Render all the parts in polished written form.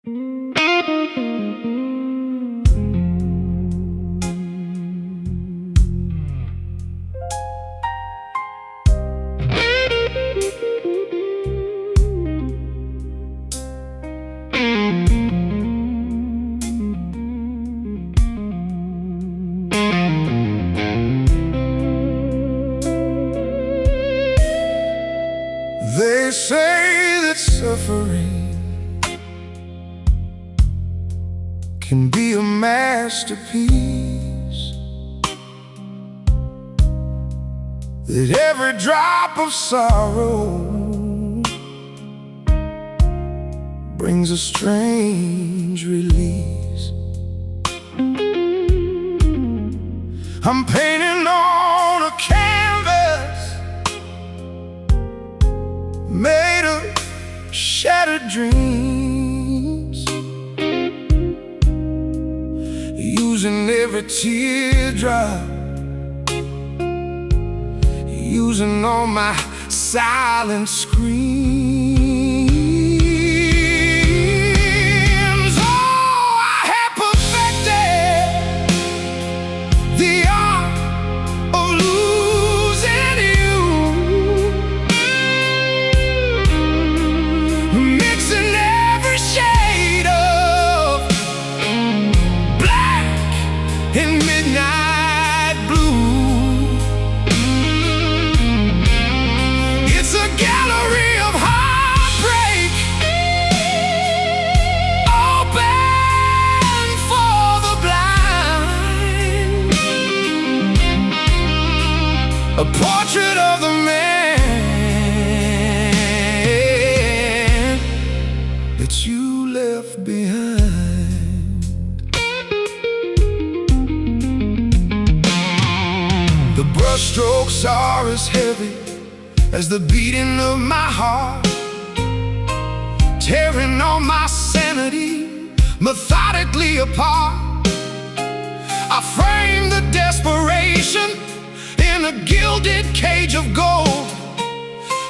They say that suffering can be a masterpiece, that every drop of sorrow brings a strange release. I'm painting on a canvas made of shattered dreams, using every teardrop, using all my silent screams. Oh, I have perfected the art of losing you, mixing every shade of black and midnight blue. It's a gallery of heartbreak, open for the blind, a portrait of the man that you left behind. The brushstrokes are as heavy as the beating of my heart, tearing all my sanity methodically apart. I frame the desperation in a gilded cage of gold,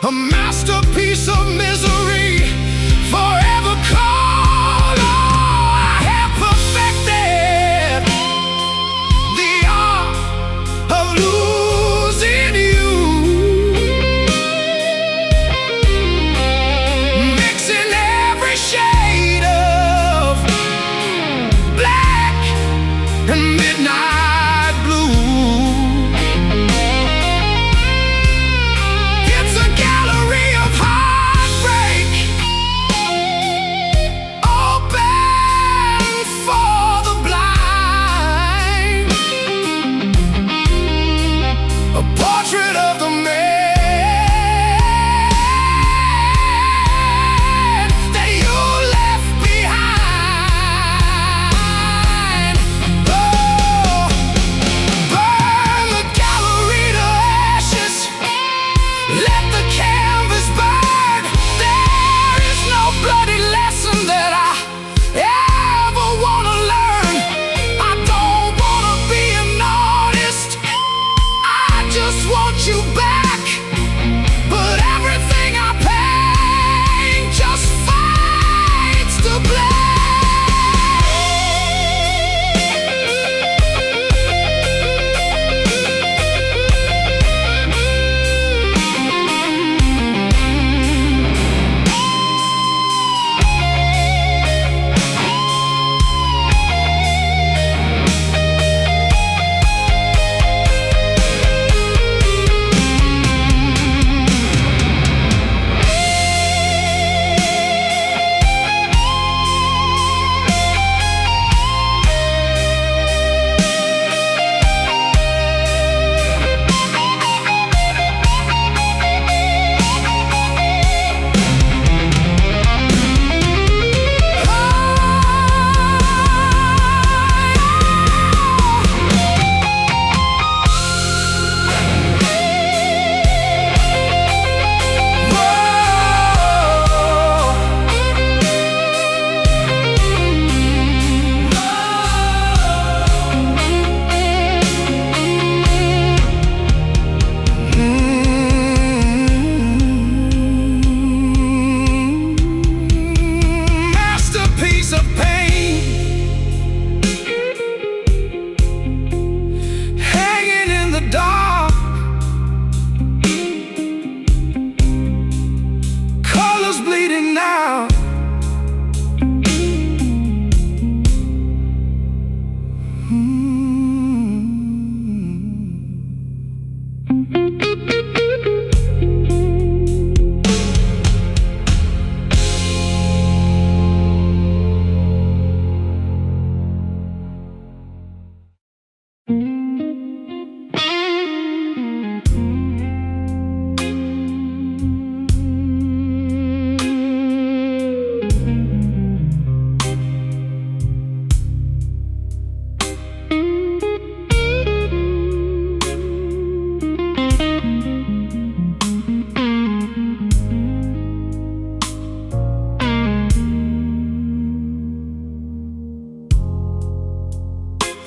a masterpiece of misery forever cold. Oh, I have perfected the art of losing you, mixing every shade of black and midnight blue. It's a gallery of heartbreak,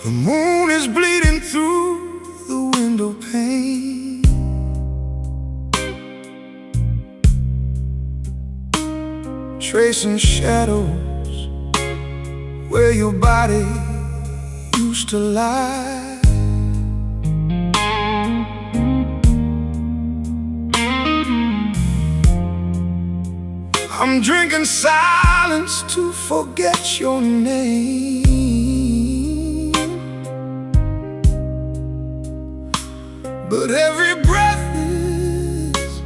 The moon is bleeding through the window pane. Tracing shadows where your body used to lie. I'm drinking silence to forget your name, but every breath is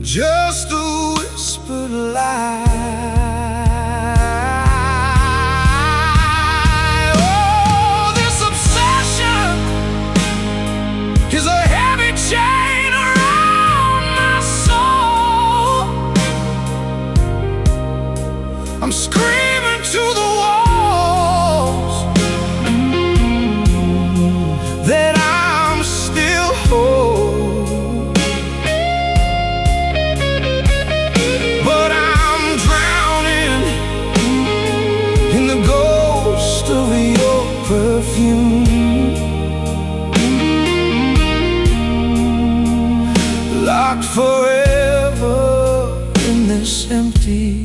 just a whispered lie. Oh, this obsession is a heavy chain around my soul. I'm screaming to the walls that I'm still whole, but I'm drowning in the ghost of your perfume. Locked forever in this empty,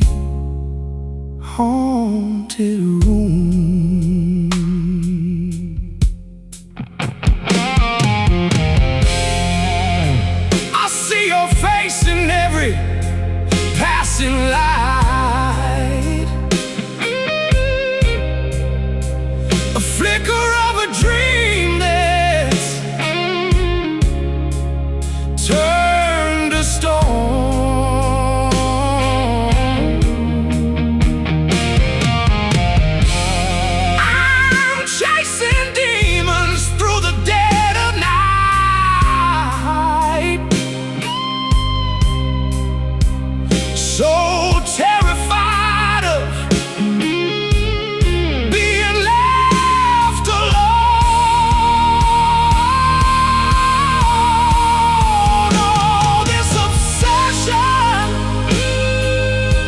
haunted room. I see your face in every passing light, a flicker of a dream that's turned to stone. So terrified of being left alone. Oh, this obsession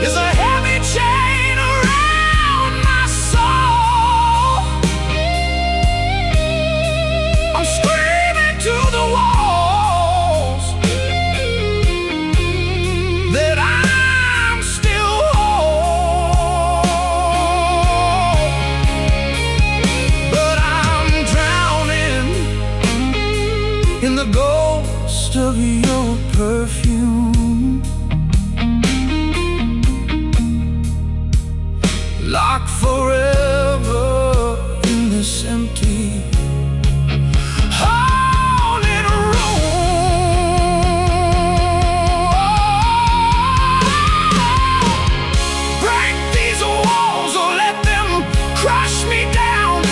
is a heavy chain around my soul. I'm screaming to the walls that I'm still whole, but I'm drowning in the ghost of your perfume. Locked forever in this empty, haunted room. Break these walls or let them crush me down.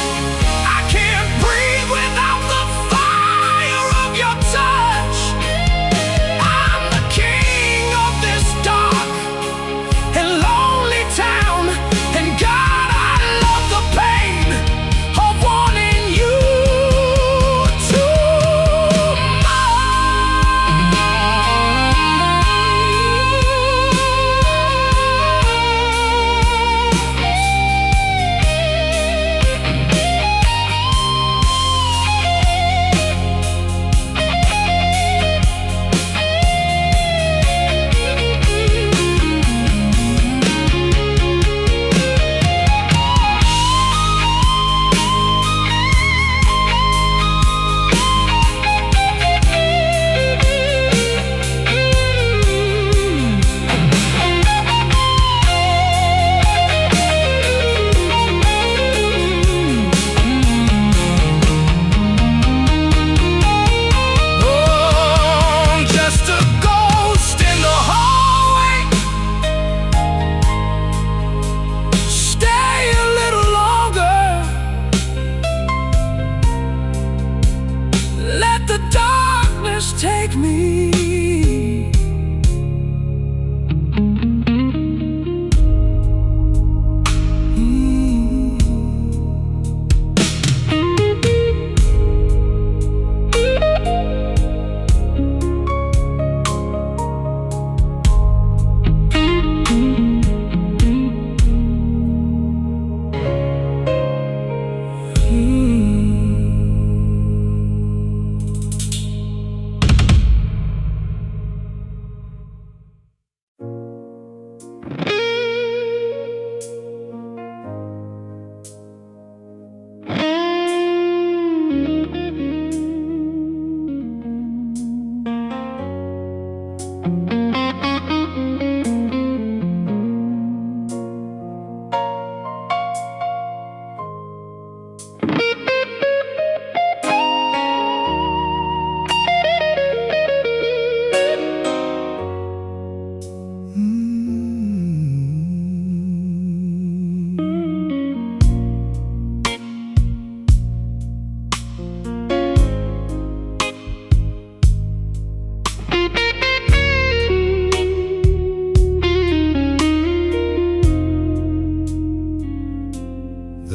I can't breathe without the fire of your touch. I'm the king of this dark and lonely town, and God, I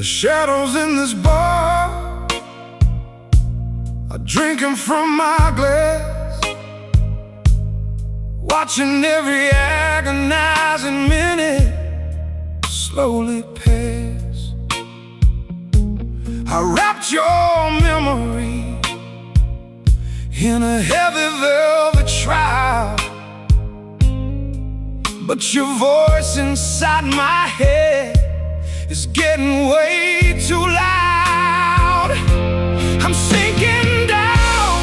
The shadows in this bar are drinking from my glass, watching every agonizing minute slowly pass. I wrapped your memory in a heavy velvet shroud, but your voice inside my head is getting way too loud. I'm sinking down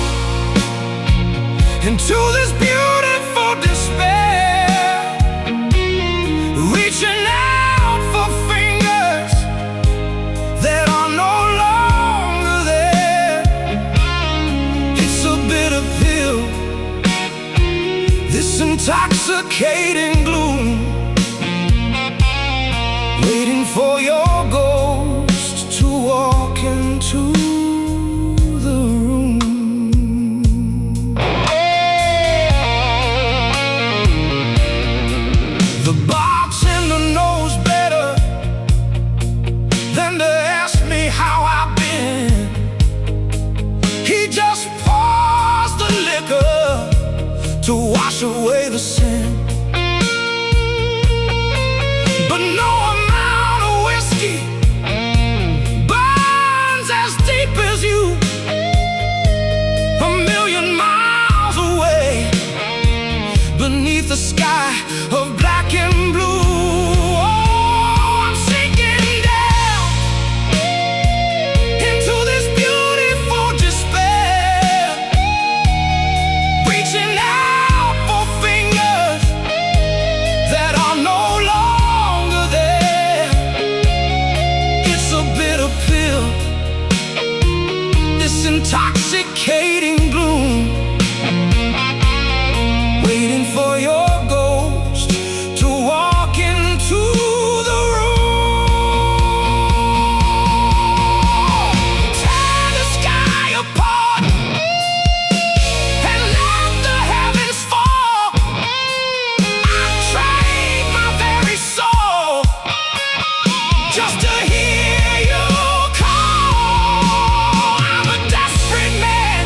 into this beautiful despair, reaching out for fingers that are no longer there. It's a bitter pill, this intoxicating gloom, waiting for your ghost to walk into the room. The bartender knows better than to ask me how I've been. He just pours the liquor to wash away the sin. But no amount of whiskey burns as deep as you, a million miles away, beneath the sky of black and blue. Oh, I'm sinking down into this beautiful despair, reaching out for fingers that are no longer there. It's a bitter pill, this intoxicating gloom, waiting for your ghost to walk into the room. Tear the sky apart and let the heavens fall. I'd trade my very soul just to hear you call. I'm a desperate man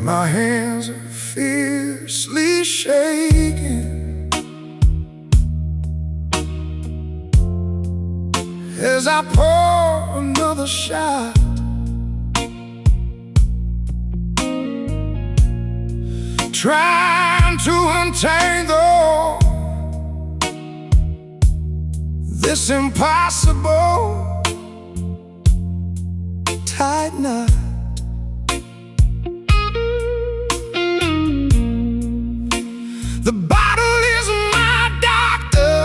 My hands are fiercely shaking as I pour another shot. Trying to untangle this impossible tight knot. The bottle is my doctor,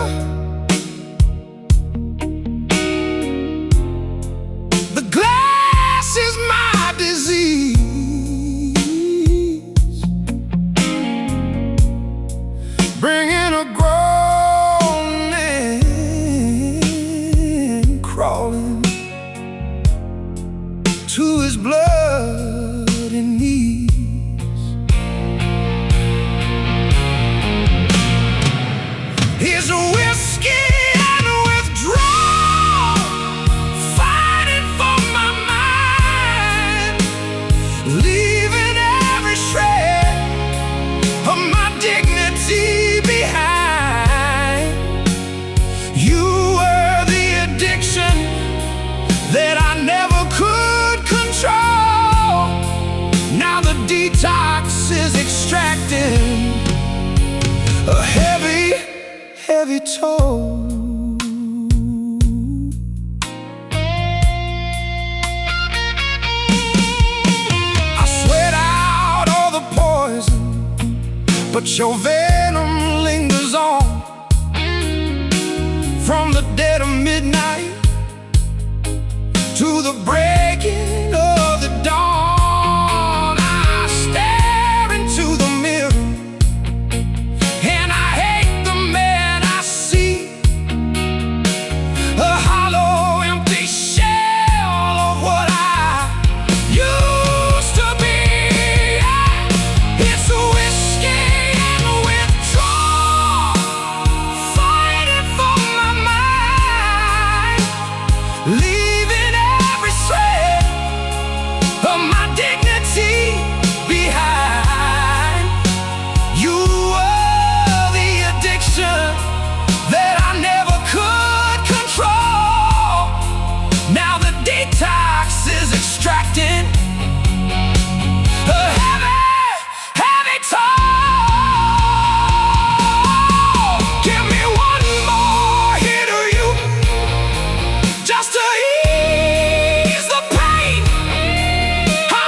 the glass is my disease. Bringing a groaning, crawling to his blood and knees. Here's a whiskey and withdrawal, fighting for my mind, leaving every shred of my dignity behind. You were the addiction that I never could control. Now the detox is extracting a heavy, heavy toll. I sweat out all the poison, but your venom lingers on. From the dead of midnight to the breaking of the dawn, I stare into the mirror and I hate the man I see. A hollow, empty shell of what I used to be. It's a whiskey and withdrawal, fighting for my mind, leaving every shred of my dignity behind. You were the addiction that I never could control. Now the detox is extracting a heavy, heavy toll. Give me one more hit of you, just to ease the pain. I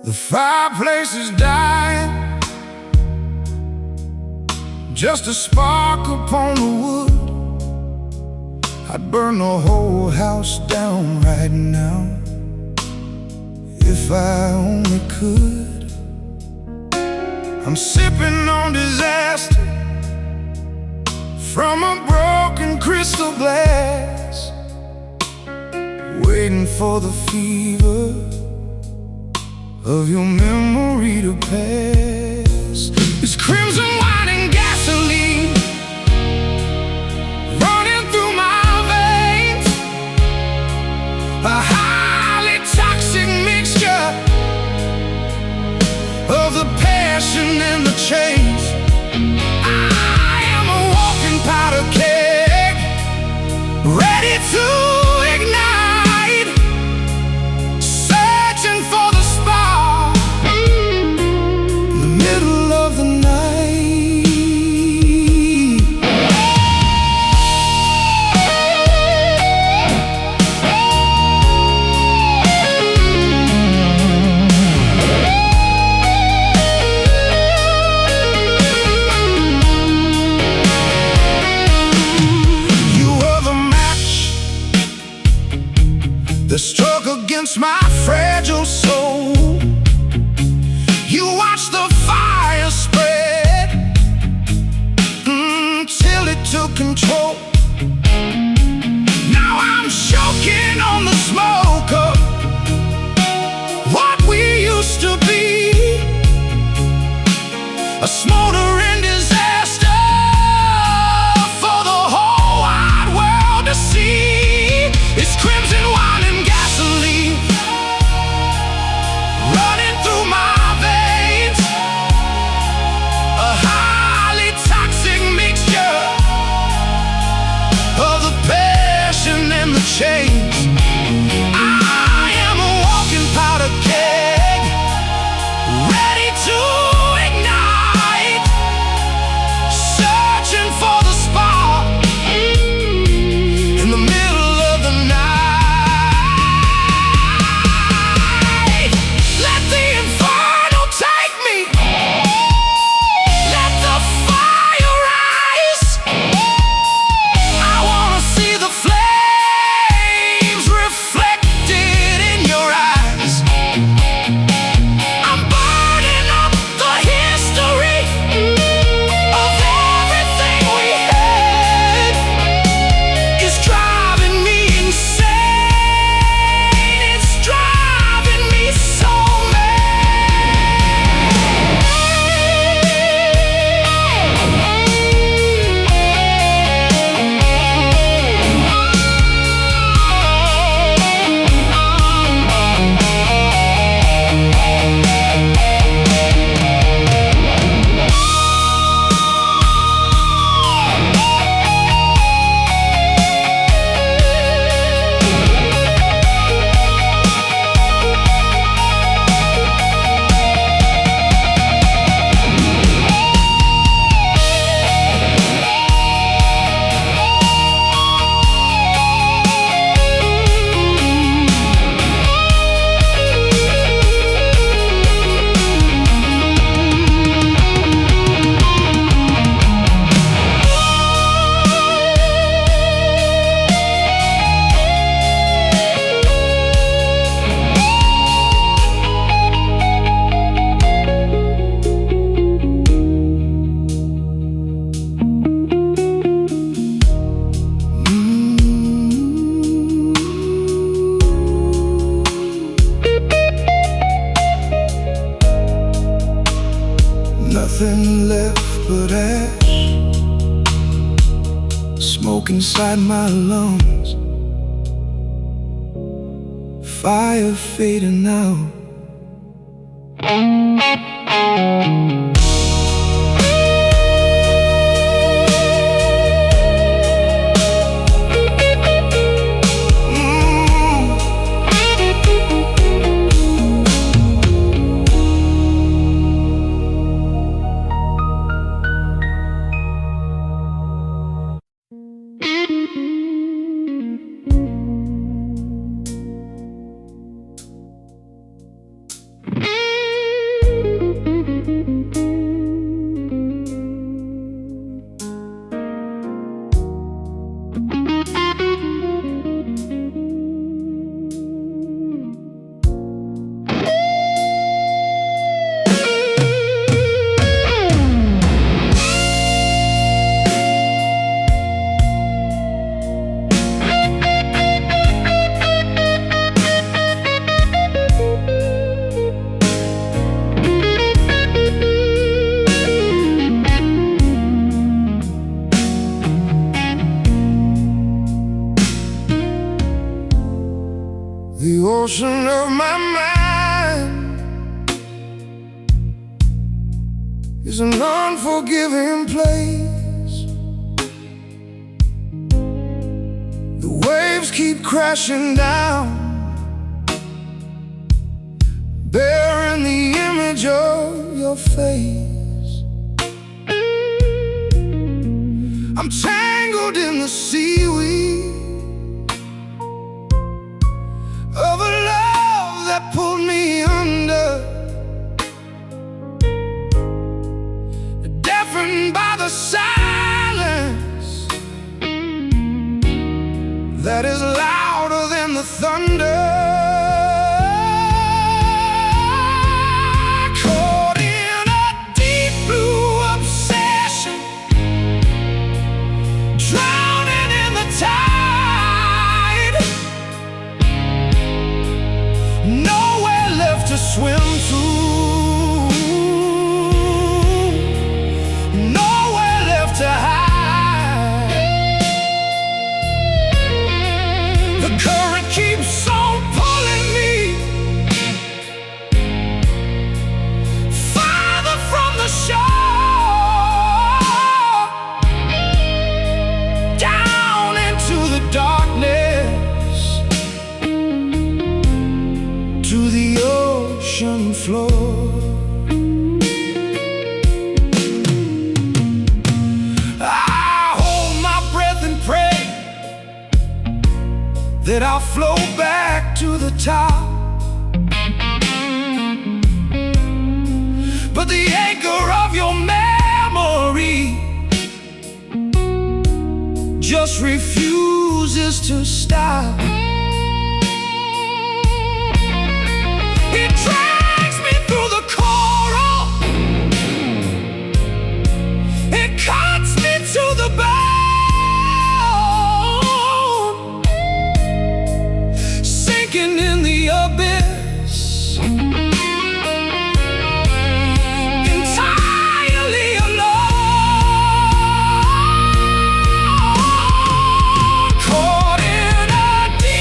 The fireplace is dying, just a spark upon the wood. I'd burn the whole house down right now if I only could. I'm sipping on disaster from a broken crystal glass, waiting for the fever of your memory to pass. It's crimson wine and gasoline running through my veins, a highly toxic mixture of the passion and the chains. I am a walking powder keg, ready to ignite, searching for the spark in the middle of the night. The struck against my fragile soul. You watched the fire spread till it took control. Now I'm choking on the smoke of what we used to be, a smoldering disaster for the whole wide world to see. It's crimson wine and gasoline running through my veins, a highly toxic mixture of the passion and the chains. I am a walking powder keg, ready to ignite, searching for the spark in the middle of the night. Let the inferno take me, let the fire rise. I wanna see the flames reflected in your eyes. I'm burning up the history of everything we had. It's driving me insane, it's driving me so nothing left but ash, smoke inside my lungs, fire fading out. The ocean of my mind is an unforgiving place. The waves keep crashing down, bearing the image of your face. I'm tangled in the seaweed of a love that pulled me under, deafened by the silence that is louder than the thunder. Caught in a deep blue obsession, drowning in the tide, nowhere left to swim to, nowhere left to hide. The current keeps on pulling me farther from the shore, down into the darkness, to the ocean floor. I hold my breath and pray that I'll float back to the top, but the anchor of your memory just refuses to stop. It drags me through the coral, it cuts me to the bone, sinking in the abyss, entirely alone. Caught in a deep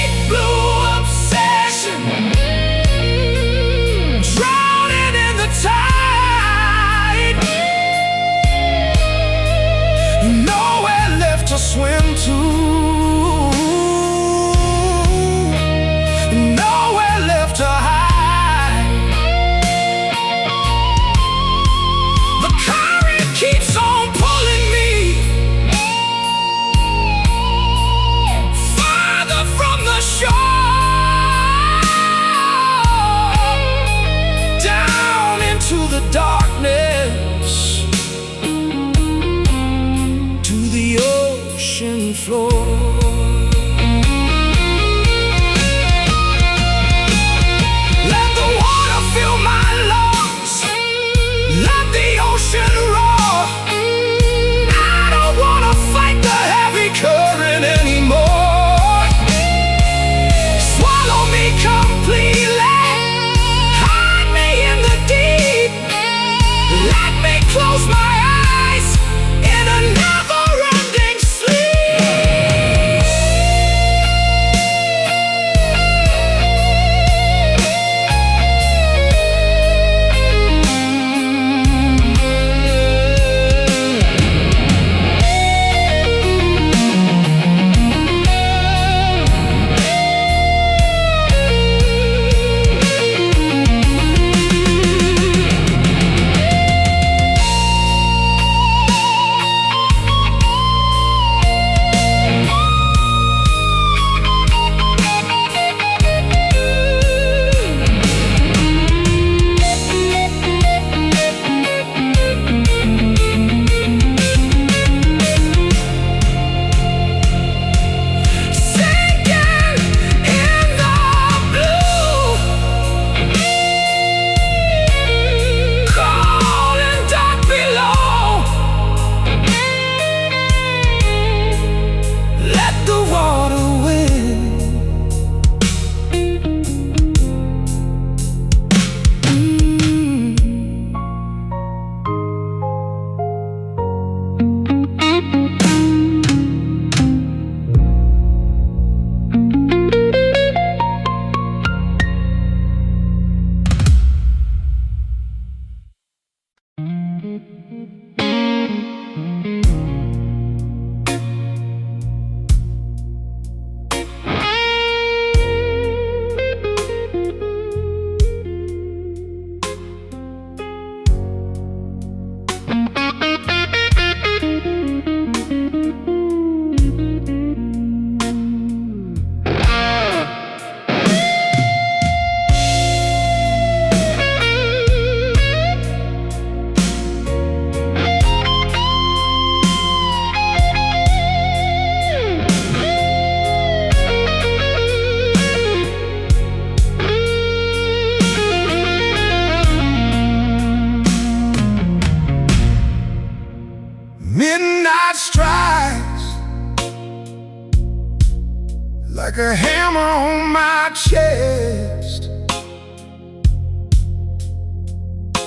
like a hammer on my chest.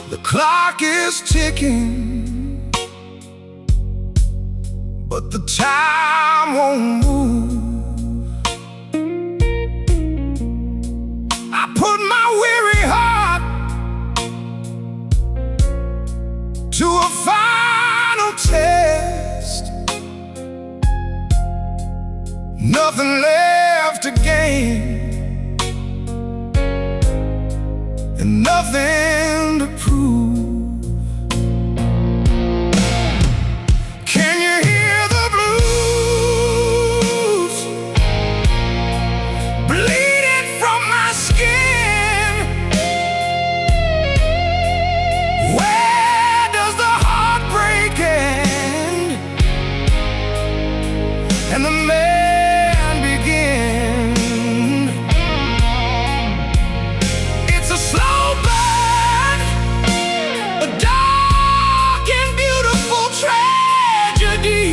The clock is ticking, but the time won't move. I put my weary heart to a final test. Nothing left to gain and nothing to prove. Can you hear the blues bleeding from my skin? Where does the heartbreak end and the man begin? It's a slow burn, a dark and beautiful tragedy.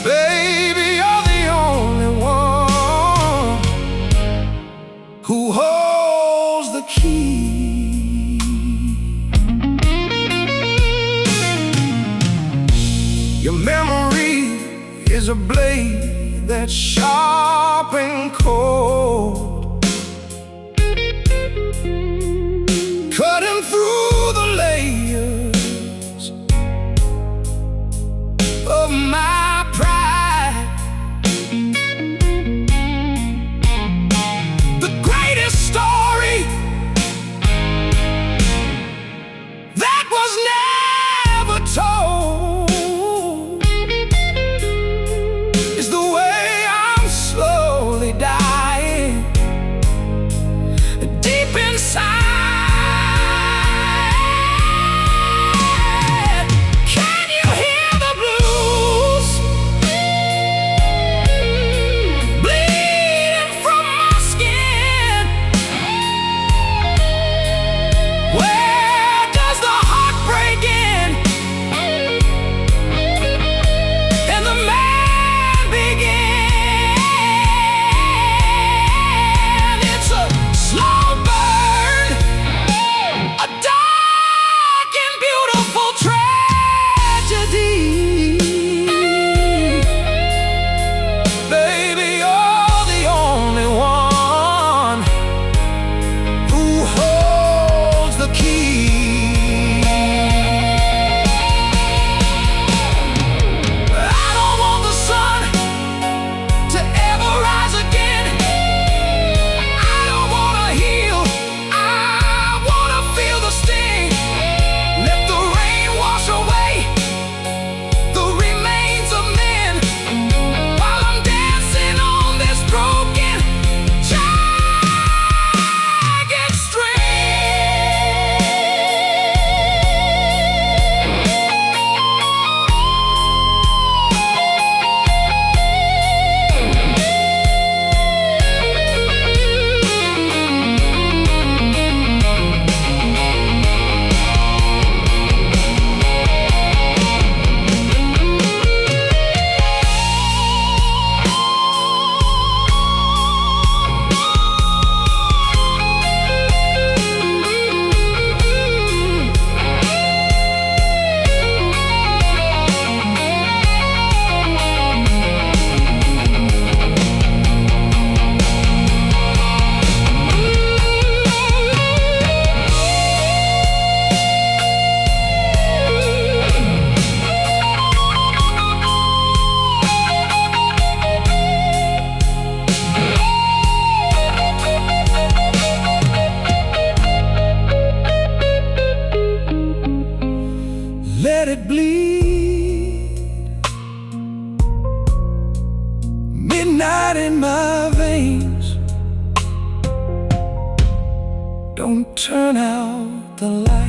Baby, you're the only one who holds the key. Your memory is a blade that's sharp and cold, cutting through the layers of my pride. The greatest story that was never told is the way I'm slowly dying deep inside. Can you hear the blues bleeding from my skin? Where does the heartbreak end and the man begin? It's a slow burn, a dark and beautiful tragedy. Baby, you're the only one who holds the key. I don't want the sun to ever rise again. I don't wanna heal, I wanna feel the sting. Let the rain wash away the remains of men while I'm dancing on this broken jagged string. Let it bleed. Midnight in my veins. Don't turn out the light.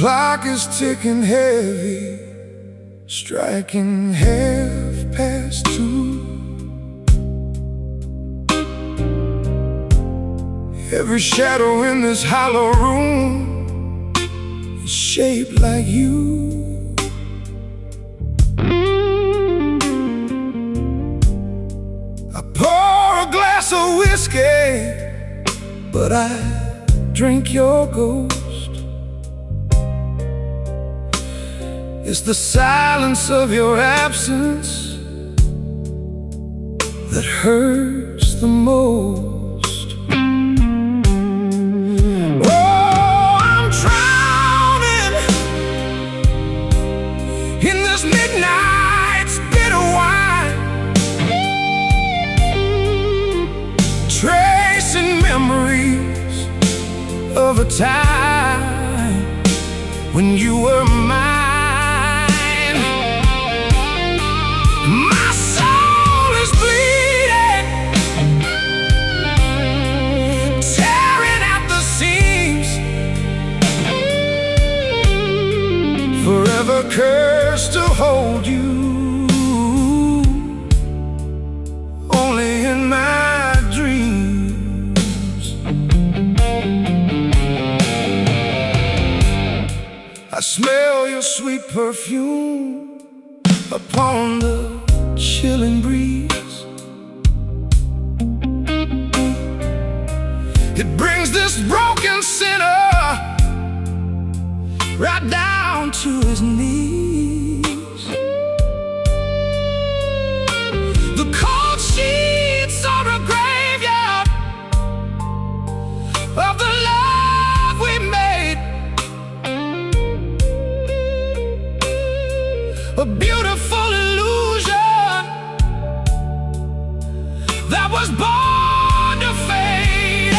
clock is ticking heavy, striking 2:30. Every shadow in this hollow room is shaped like you. I pour a glass of whiskey, but I drink your ghost. It's the silence of your absence that hurts the most. Oh, I'm drowning in this midnight's bitter wine, tracing memories of a time when you were mine. My soul is bleeding, tearing at the seams, forever cursed to hold you, only in my dreams. I smell your sweet perfume upon the chilling breeze. It brings this broken sinner right down to his knees. The cold sheets are a graveyard of the love we made, a beautiful illusion that was born to fade.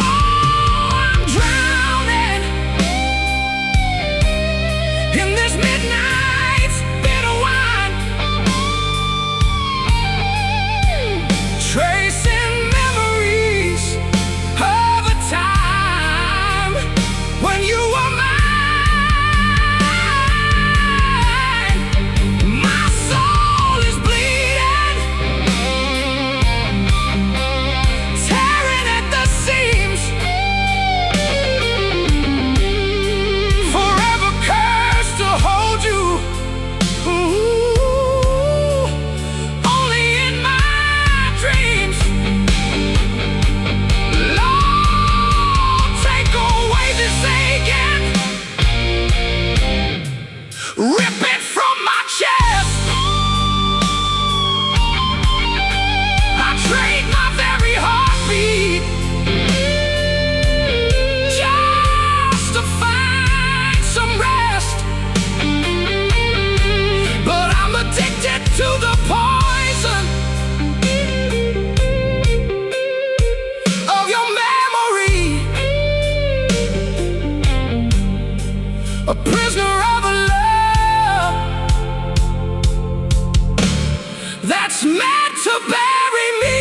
Oh, I'm drowning in this midnight's bitter wine, tracing memories of a time when you were mine. Rip it from my chest. I trade my very heartbeat just to find some rest. But I'm addicted to the poison of your memory, a prisoner of a that's meant to bury me.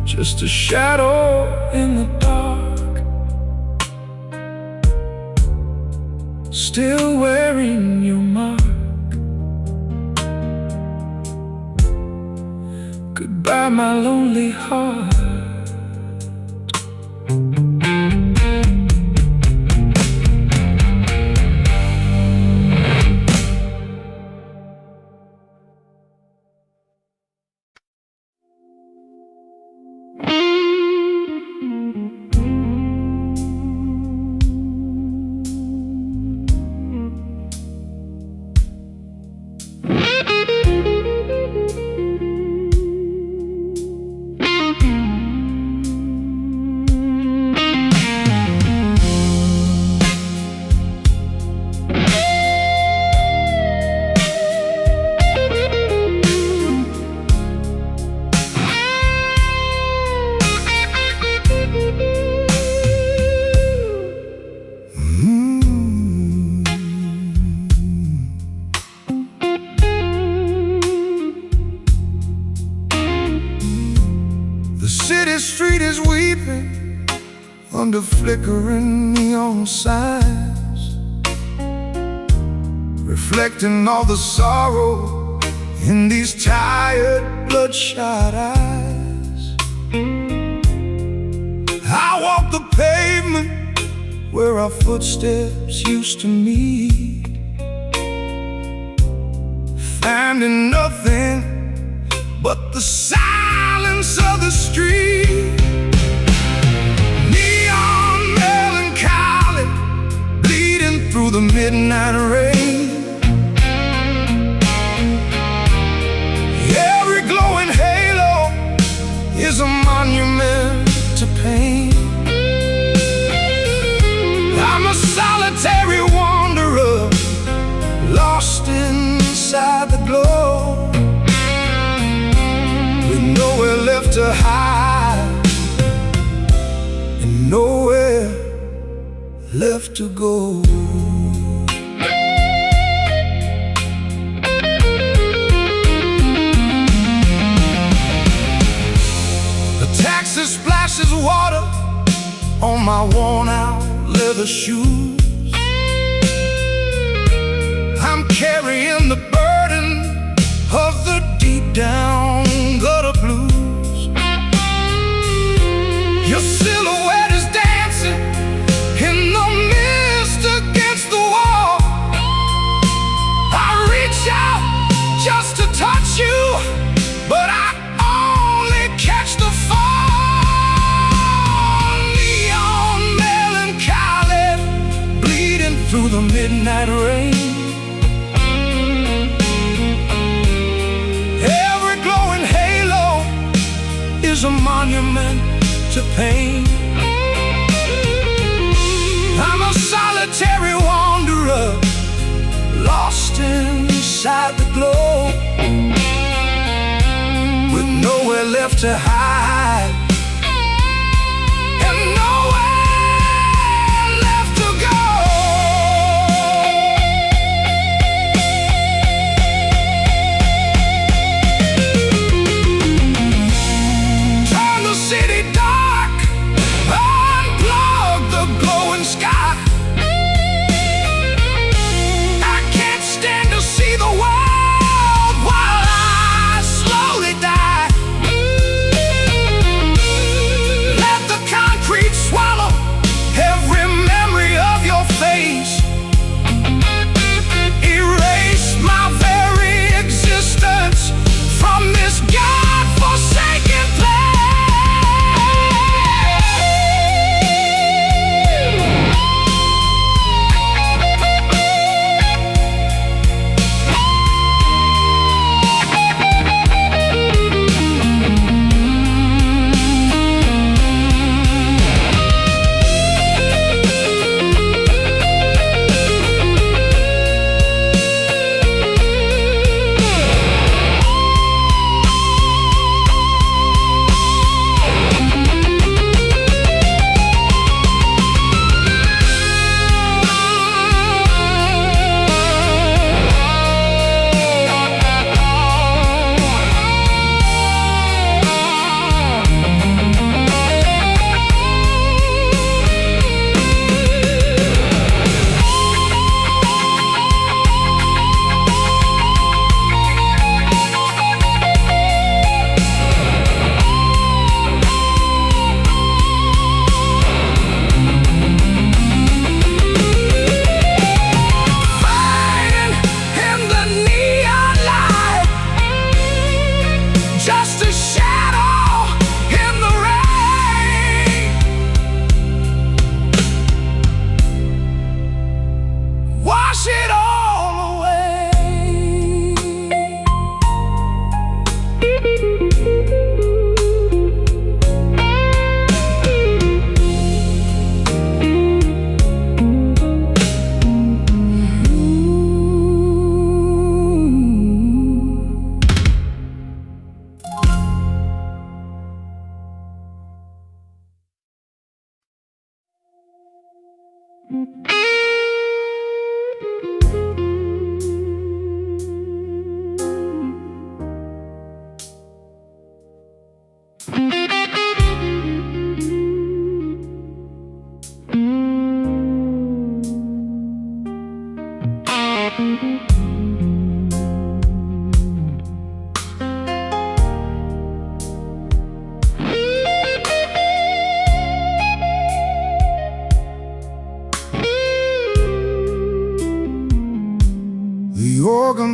Just a shadow in the dark, still wearing your mark. Goodbye, my lonely heart. city street is weeping under flickering neon signs, reflecting all the sorrow in these tired, bloodshot eyes. I walk the pavement where our footsteps used to meet, finding nothing but the silence of the street. Neon melancholy bleeding through the midnight rain. Every glowing halo is a monument to pain. I'm a solitary wanderer, lost inside the glow, with nowhere left to hide and nowhere left to go. The taxi splashes water on my worn-out leather shoes. I'm carrying the burden of the deep-down gutter blues. Your silhouette is dancing in the mist against the wall. I reach out just to touch you, but I only catch the fall. Neon melancholy bleeding through the midnight rain. Is a monument to pain. I'm a solitary wanderer, lost inside the glow, with nowhere left to hide and nowhere left to go. City dark, unplug the glowing sky. I can't stand to see the world while I slowly die. Let the concrete swallow every memory of your face. Erase my very existence from this God-forsaken place.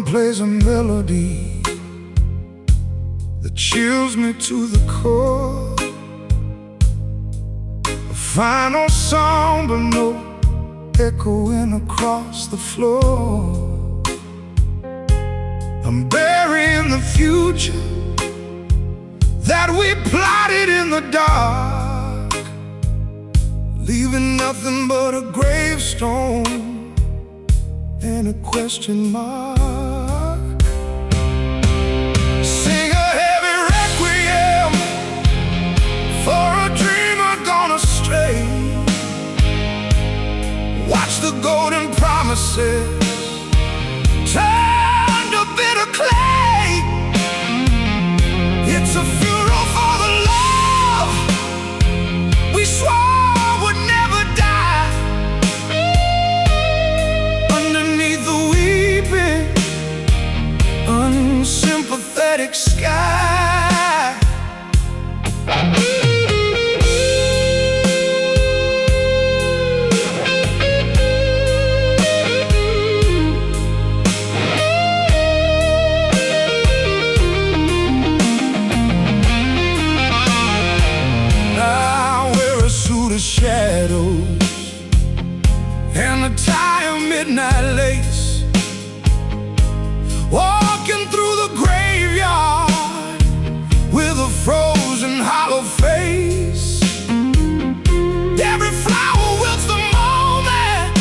plays a melody that chills me to the core. A final song, but no echoing across the floor. I'm burying the future that we plotted in the dark, leaving nothing but a gravestone and a question mark. Sing a heavy requiem for a dreamer gone astray. Watch the golden promises turn to bitter clay. It's a funeral for the love we swore would never die. Underneath the weeping, unsympathetic sky. Shadows and a tie of midnight lace, walking through the graveyard with a frozen hollow face. Every flower wilts the moment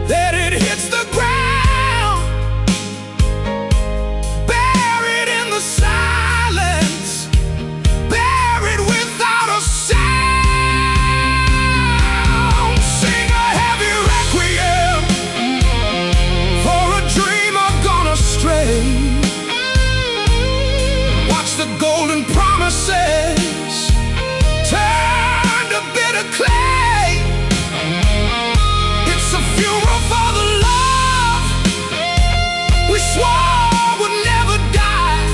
that it hits the ground, buried in the silence, buried without a sound. Watch the golden promises turn to bitter clay. It's a funeral for the love we swore would never die.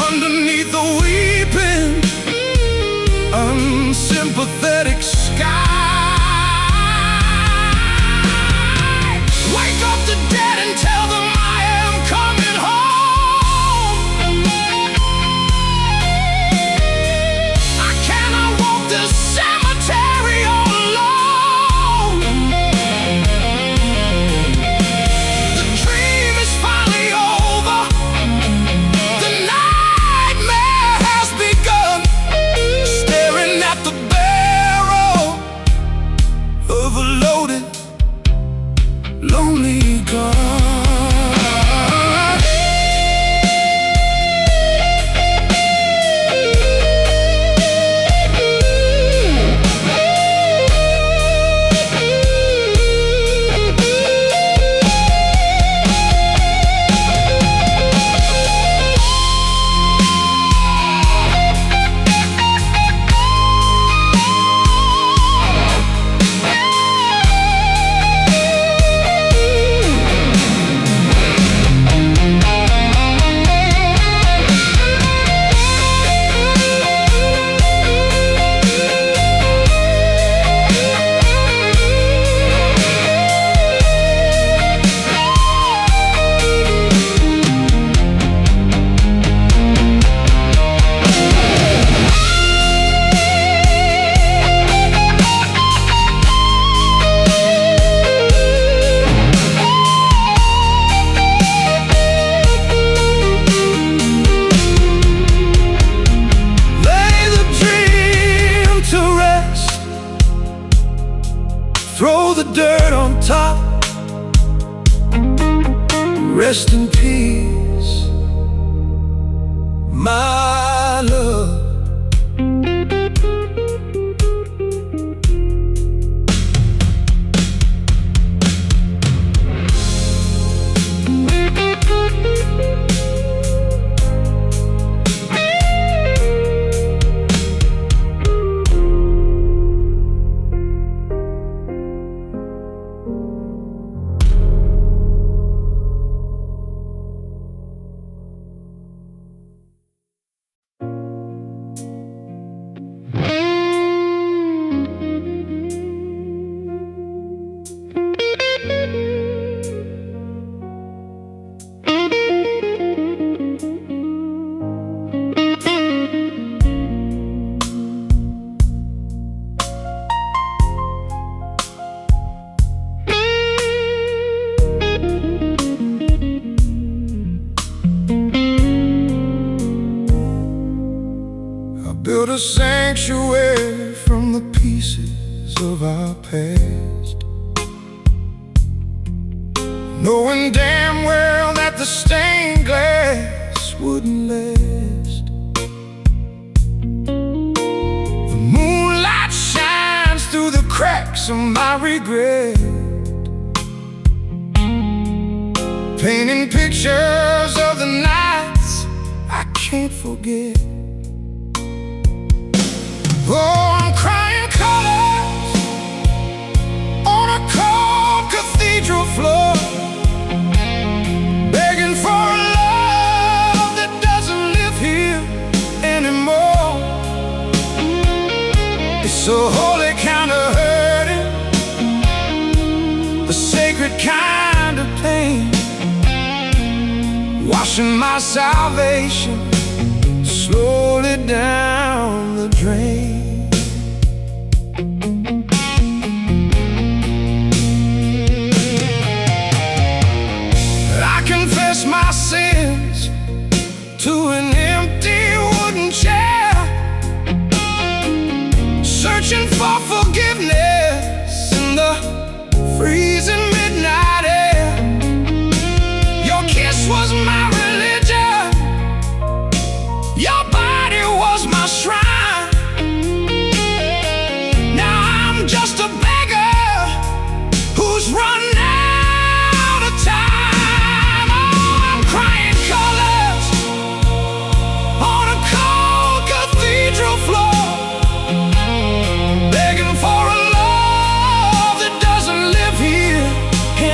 Underneath the weeping, unsympathetic sky. Wake up the dead and tell them I am coming home. I cannot walk this cemetery all alone. The dream is finally over. The nightmare has begun. Staring at the barrel of a loaded, lonely gun. Throw the dirt on top. Rest in peace, my love. build a sanctuary from the pieces of our past, knowing damn well that the stained glass wouldn't last. The moonlight shines through the cracks of my regret, painting pictures of the nights I can't forget. Oh, I'm crying colors on a cold cathedral floor, begging for a love that doesn't live here anymore. It's a holy kind of hurting, a sacred kind of pain, washing my salvation slowly down the drain. I confess my sins to an empty wooden chair, searching for forgiveness in the freezing midnight air. Your kiss was my religion, your body was my shrine. Now I'm just a beggar who's run out of time. Oh, I'm crying colors on a cold cathedral floor, begging for a love that doesn't live here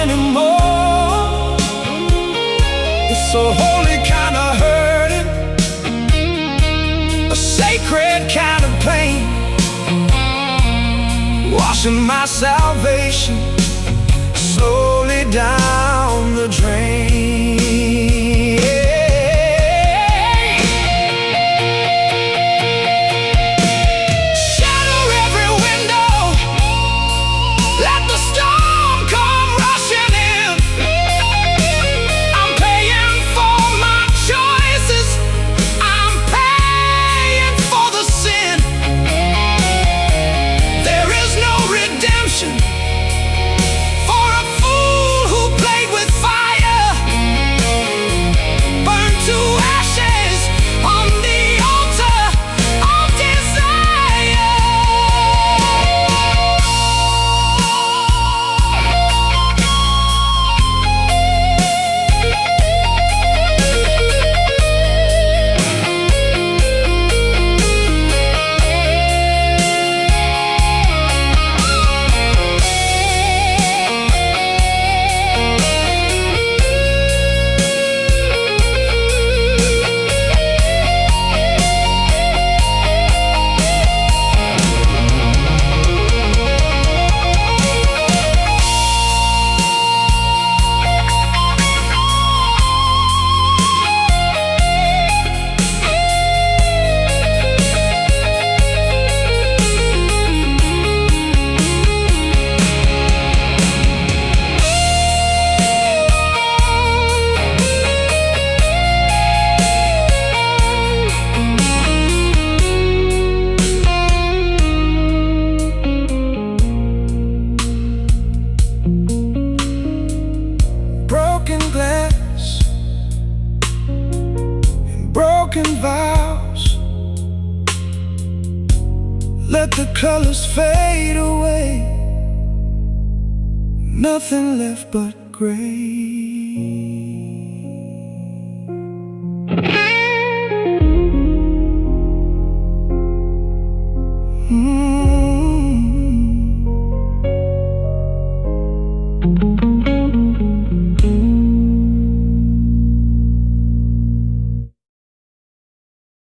anymore. It's a holy kind of hurting, a sacred kind of pain, washing my salvation slowly down the drain. Shatter every window, let the storm come rushing in. I'm paying for my choices, I'm paying for the sin. There is no redemption for a fool who played with fire, burned to ashes on the altar of desire. Broken glass and broken vows, let the colors fade away, nothing left but gray. Mm.